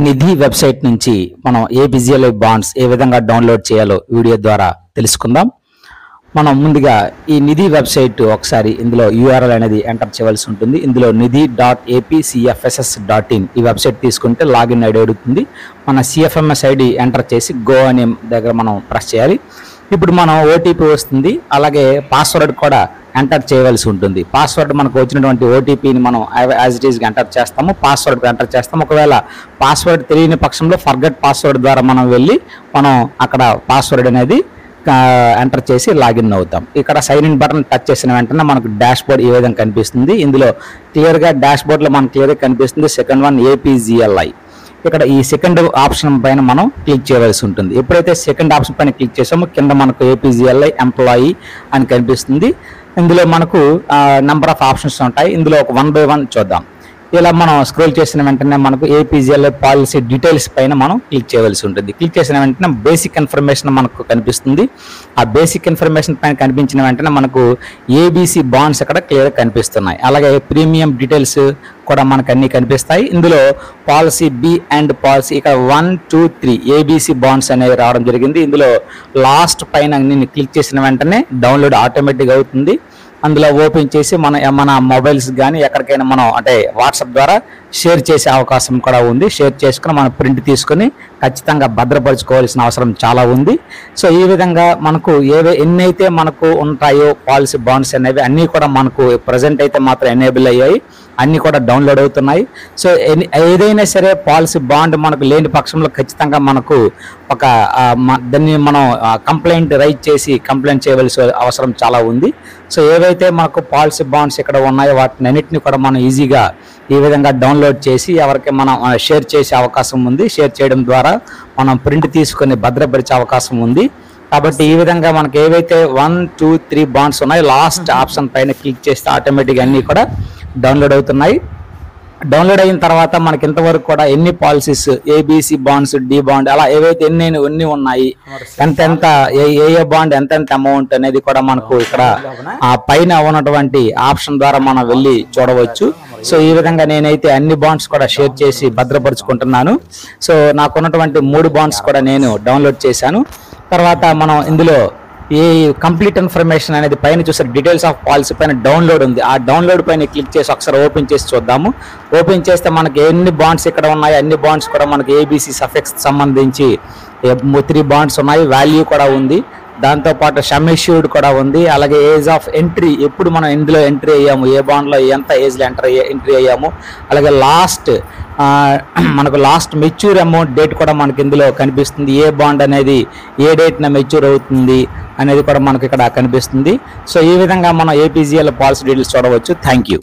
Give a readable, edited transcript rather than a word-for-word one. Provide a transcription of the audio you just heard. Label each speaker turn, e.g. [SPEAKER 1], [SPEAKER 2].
[SPEAKER 1] నిధి website నుంచి మనం APGLI bonds ఏ విధంగా డౌన్లోడ్ చేయాలో వీడియో ద్వారా తెలుసుకుందాం. మనం ముందుగా ఈ నిధి వెబ్సైట్ ఒకసారి ఇందులో యూఆర్ఎల్ అనేది ఎంటర్ చేయవలసి ఉంటుంది. ఇందులో nidhi.apcfss.in ఈ వెబ్సైట్ తీసుకుంటే లాగిన్ ఐడి అడుగుతుంది. మన సిఎఫ్ఎంఎస్ ఐడి ఎంటర్ చేసి గో అనే దగ్గర మనం ప్రెస్ చేయాలి. ఇప్పుడు మనం ఓటీపీ వస్తుంది, అలాగే పాస్వర్డ్ కూడా ఎంటర్ చేయవలసి ఉంటుంది. పాస్వర్డ్ మనకు వచ్చినటువంటి ఓటీపీని మనం యాజ్ ఇట్ ఈస్గా ఎంటర్ చేస్తాము, పాస్వర్డ్ ఎంటర్ చేస్తాము. ఒకవేళ పాస్వర్డ్ తెలియని పక్షంలో ఫర్గెట్ పాస్వర్డ్ ద్వారా మనం వెళ్ళి మనం అక్కడ పాస్వర్డ్ అనేది ఎంటర్ చేసి లాగిన్ అవుతాం. ఇక్కడ సైన్ ఇన్ బటన్ టచ్ చేసిన వెంటనే మనకు డాష్ బోర్డ్ ఈ విధంగా కనిపిస్తుంది. ఇందులో క్లియర్గా డాష్ బోర్డ్లో మనకు క్లియర్గా కనిపిస్తుంది సెకండ్ వన్ ఏపీజీఎల్ఐ. ఇక్కడ ఈ సెకండ్ ఆప్షన్ పైన మనం క్లిక్ చేయవలసి ఉంటుంది. ఎప్పుడైతే సెకండ్ ఆప్షన్ పైన క్లిక్ చేసామో కింద మనకు ఏపీజీఎల్ఐ ఎంప్లాయీ అని కనిపిస్తుంది. ఇందులో మనకు నెంబర్ ఆఫ్ ఆప్షన్స్ ఉంటాయి. ఇందులో ఒక 1 by 1 చూద్దాం. ఇలా మనం స్క్రోల్ చేసిన వెంటనే మనకు ఏపీజీఎల్ఐ పాలసీ డీటెయిల్స్ పైన మనం క్లిక్ చేయవలసి ఉంటుంది. క్లిక్ చేసిన వెంటనే బేసిక్ ఇన్ఫర్మేషన్ మనకు కనిపిస్తుంది. ఆ బేసిక్ ఇన్ఫర్మేషన్ పైన కనిపించిన వెంటనే మనకు ఏబీసీ బాండ్స్ ఇక్కడ క్లియర్ కనిపిస్తున్నాయి. అలాగే ప్రీమియం డీటెయిల్స్ కూడా మనకు అన్ని కనిపిస్తాయి. ఇందులో పాలసీ బి అండ్ పాలసీ ఇక్కడ 1, 2, 3 ఏబీసీ బాండ్స్ అనేవి రావడం జరిగింది. ఇందులో లాస్ట్ పైన నేను క్లిక్ చేసిన వెంటనే డౌన్లోడ్ ఆటోమేటిక్గా అవుతుంది. అందులో ఓపెన్ చేసి మన మొబైల్స్ కానీ ఎక్కడికైనా మనం అంటే వాట్సాప్ ద్వారా షేర్ చేసే అవకాశం కూడా ఉంది. షేర్ చేసుకుని మనం ప్రింట్ తీసుకుని ఖచ్చితంగా భద్రపరచుకోవాల్సిన అవసరం చాలా ఉంది. సో ఈ విధంగా మనకు ఎన్నైతే మనకు ఉంటాయో పాలసీ బాండ్స్ అనేవి అన్నీ కూడా మనకు ప్రజెంట్ అయితే మాత్రం ఎనేబుల్ అయ్యాయి, అన్నీ కూడా డౌన్లోడ్ అవుతున్నాయి. సో ఏదైనా సరే పాలసీ బాండ్ మనకు లేని పక్షంలో ఖచ్చితంగా మనకు ఒక దాన్ని మనం కంప్లైంట్ రైజ్ చేసి కంప్లైంట్ చేయవలసిన అవసరం చాలా ఉంది. సో ఏవైతే మనకు పాలసీ బాండ్స్ ఇక్కడ ఉన్నాయో వాటిని అన్నింటినీ కూడా మనం ఈజీగా ఈ విధంగా డౌన్లోడ్ చేసి ఎవరికి మనం షేర్ చేసే అవకాశం ఉంది. షేర్ చేయడం ద్వారా మనం ప్రింట్ తీసుకొని భద్రపరిచే అవకాశం ఉంది. కాబట్టి ఈ విధంగా మనకి ఏవైతే 1, 2, 3 బాండ్స్ ఉన్నాయో లాస్ట్ ఆప్షన్ పైన క్లిక్ చేస్తే ఆటోమేటిక్గా అన్నీ కూడా డౌన్లోడ్ అవుతున్నాయి. డౌన్లోడ్ అయిన తర్వాత మనకి ఇంతవరకు కూడా ఎన్ని policies ABC bonds, D bond అలా ఏవైతే ఎన్ని ఉన్నాయి, ఎంత ఏ బాండ్ ఎంత అమౌంట్ అనేది కూడా మనకు ఇక్కడ ఆ పైన ఉన్నటువంటి ఆప్షన్ ద్వారా మనం వెళ్ళి చూడవచ్చు. సో ఈ విధంగా నేనైతే అన్ని బాండ్స్ కూడా షేర్ చేసి భద్రపరుచుకుంటున్నాను. సో నాకున్నటువంటి 3 బాండ్స్ కూడా నేను డౌన్లోడ్ చేశాను. తర్వాత మనం ఇందులో ఈ కంప్లీట్ ఇన్ఫర్మేషన్ అనేది పైన చూసే డీటెయిల్స్ ఆఫ్ పాలసీ పైన డౌన్లోడ్ ఉంది. ఆ డౌన్లోడ్ పైన క్లిక్ చేసి ఒకసారి ఓపెన్ చేసి చూద్దాము. ఓపెన్ చేస్తే మనకి ఎన్ని బాండ్స్ ఇక్కడ ఉన్నాయి, అన్ని బాండ్స్ కూడా మనకి ఏబీసీ సఫిక్స్ సంబంధించి 3 బాండ్స్ ఉన్నాయి. వాల్యూ కూడా ఉంది, దాంతోపాటు సమ్ ఇష్యూడ్ కూడా ఉంది. అలాగే ఏజ్ ఆఫ్ ఎంట్రీ, ఎప్పుడు మనం ఇందులో ఎంట్రీ అయ్యాము, ఏ బాండ్లో ఎంత ఏజ్లో ఎంట్రీ అయ్యాము, అలాగే మనకు లాస్ట్ మెచ్యూర్ అమౌంట్ డేట్ కూడా మనకి ఇందులో కనిపిస్తుంది. ఏ బాండ్ అనేది ఏ డేట్న మెచ్యూర్ అవుతుంది అనేది కూడా మనకి ఇక్కడ కనిపిస్తుంది. సో ఈ విధంగా మనం ఏపీజీఎల్ పాలసీ డీటెయిల్స్ చూడవచ్చు. Thank you.